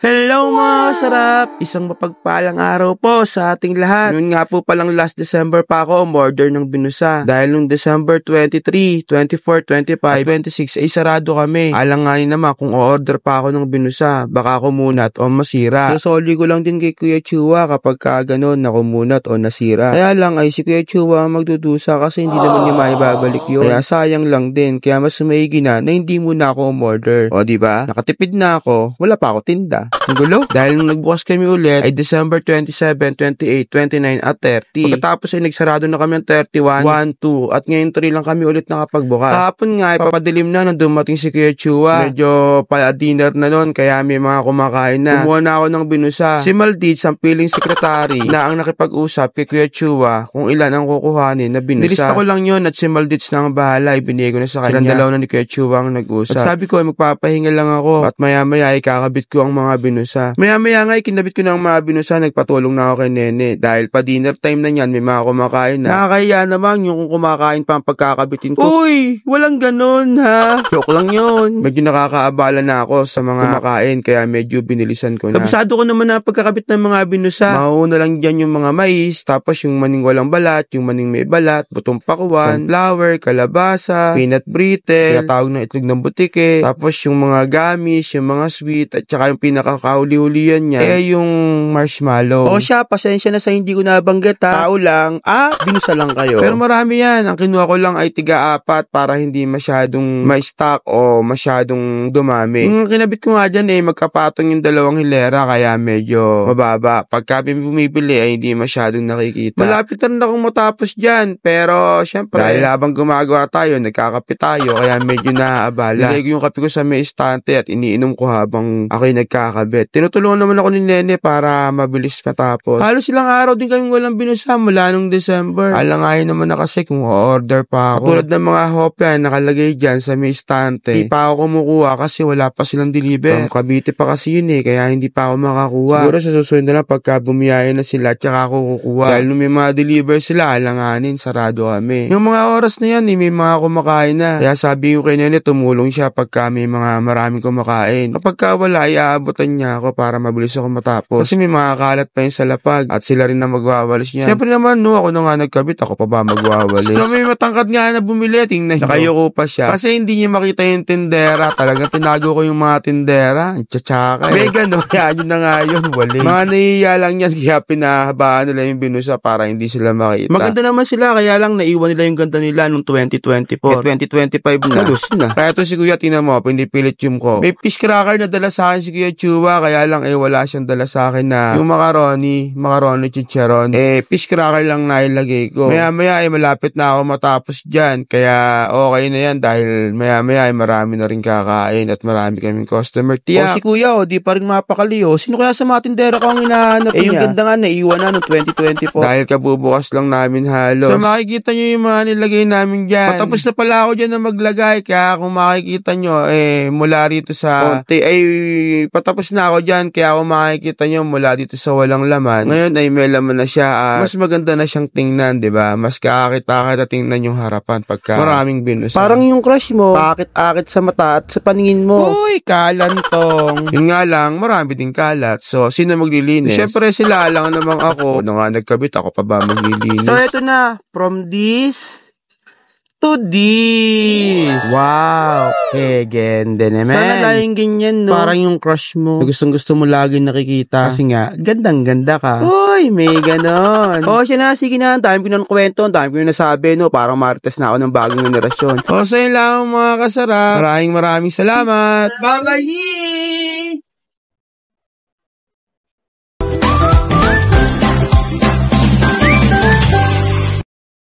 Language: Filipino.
Hello mga kasarap! Isang mapagpalang araw po sa ating lahat. Noon nga po palang last December pa ako umorder ng binusa. Dahil nung December 23, 24, 25, 26 ay sarado kami. Alanganin naman kung o-order pa ako ng binusa, baka kumunat o masira. So soli ko lang din kay Kuya Chua kapag ganon na kumunat o nasira. Kaya lang ay si Kuya Chua magdudusa kasi hindi naman niya maibabalik yun. Kaya sayang lang din. Kaya mas maigi na hindi muna ako umorder. O diba? Nakatipid na ako, wala pa ako tinda. Ang gulo. Dahil nung nagbukas kami ulit ay December 27, 28, 29 at 30. Pagkatapos ay nagsarado na kami ng 31, 1, 2 at ngayon 3 lang kami ulit nakapagbukas. Kahapon nga ay papadilim na nang dumating si Kuya Chua. Medyo pa-dinner na nun kaya may mga kumakain na. Kumuha na ako ng binusa. Si Maldives ang piling sekretary na ang nakipag-usap kay Kuya Chua kung ilan ang kukuhanin na binusa. Nilista ko lang yun at si Maldives na ang bahala. Ibinigay ko na sa kanya. Silang dalaw na ni Kuya Chua ang nag-usap. At sabi ko ay magpapahinga lang ako at maya-maya ay kakabit ko ang mga binusa. Maya-maya nga kinabit ko ng mga binusa, nagpatulong na ako kay Nene. Dahil pa dinner time na niyan, may mga kumakain na. Nakakahiya naman yung kung kumakain pa ang pagkakabitin ko. Uy! Walang ganon ha! Joke lang yun. Medyo nakakaabala na ako sa mga kumakain, kaya medyo binilisan ko na. Kabisado ko naman na pagkakabit ng mga binusa. Mauna lang dyan yung mga mais, tapos yung maning walang balat, yung maning may balat, butong pakwan, sunflower, kalabasa, peanut brittle, tinatawag ng itlog ng butike, tapos yung mga gamis, yung mga sweet, at saka yung pinakakauli-ulian niya yung marshmallow. O siya, pasensya na sa hindi ko nabanggit ha. Tao lang, binusa lang kayo. Pero marami yan. Ang kinuha ko lang ay 3-4 para hindi masyadong may stock o masyadong dumami. Yung kinabit ko nga dyan magkapatong yung dalawang hilera kaya medyo mababa. Pagka bumibili ay hindi masyadong nakikita. Malapit na rin akong matapos dyan. Pero syempre, dahil habang gumagawa tayo, nagkakape tayo kaya medyo naaabala. Nilagay ko yung kape ko sa may estante at iniinom ko habang ako'y nagkakabit. Tinutulungan naman ako ni Nene para mabilis matapos. Halos ilang araw din kaming walang binusa mula nung December. Alangayin naman na kasi kung o-order pa ako. Tulad ng mga hopya nakalagay dyan sa may estante. Hindi pa ako kumukuha kasi wala pa silang deliver. Cavite pa kasi yun kaya hindi pa ako makakuha. Siguro sa susunod na lang pagka bumiyaya na sila tsaka ako kukuha. Dahil nung may mga deliver sila, alanganin, sarado kami. Yung mga oras na yan, may mga kumakain na. Kaya sabi ko kay Nene, tumulong siya pagka may mga maraming kumakain. Kapag wala, iaabutan niya ako para mabilis ako matapos. Kasi may mga kalat pa yun sa lapag at sila rin na magwawalis niya. Siyempre naman, ako na nga nagkabit, ako pa ba magwawalis? So may matangkad nga na bumili, tingnan nyo. Nakayoko pa siya. Kasi hindi niya makita yung tindera. Talagang tinago ko yung mga tindera. Ang tsatsaka. May gano'n. Yan yun na nga yun. Wali. Mga nahihiya lang yan. Kaya pinahabaan nila yung binusa para hindi sila makita. Maganda naman sila. Kaya lang naiwan nila yung ganda nila nung 2024. 2025 na. Halus na. Kaya ito si Kuya, tingnan mo, pinipilit yung ko. May fish cracker na dala sa akin si Kuya Chua. Kaya lang wala siyang dala sa akin na yung macaroni chicharon. Fish cracker lang nailagay ko. Maya-maya malapit na ako matapos dyan. Kaya okay na yan dahil maya-maya marami na rin kakain at marami kaming customer. Tiyak. Si Kuya, di pa rin mapakali. Sino kaya sa mga tindera ko ang hinahanap niya? Yung ganda nga, naiwan na noong 2024. Dahil kabubukas lang namin halos. So makikita nyo yung mga nilagay namin dyan. Patapos na pala ako dyan na maglagay. Kaya kung makikita nyo, mula rito sa konti, patapos na ako dyan. Kaya kung makikita nyo mula dito sa walang laman, ngayon ay may laman na siya. Mas maganda na siyang tingnan, diba? Mas kakakita tingnan yung harapan pagka maraming binusa. Parang yung crush mo, pakit-akit sa mata at sa paningin mo. Uy, kalantong. Yun nga lang, marami din kalat. So, sino maglilinis? Siyempre sila lang namang ako. Ano nga nagkabit, ako pa ba maglilinis? So, eto na. From this to this. Wow. Gende naman. Sana laging ganyan, no? Parang yung crush mo. Gustong-gusto mo lagi nakikita. Kasi nga, gandang-ganda ka. Uy, may ganon. Siya na. Sige na. Dahil ko ng kwento. Dahil ko nasabi, no? Parang marites na ako ng bagong generasyon. So, yun lang mga kasarap. Maraming salamat. Bye-bye!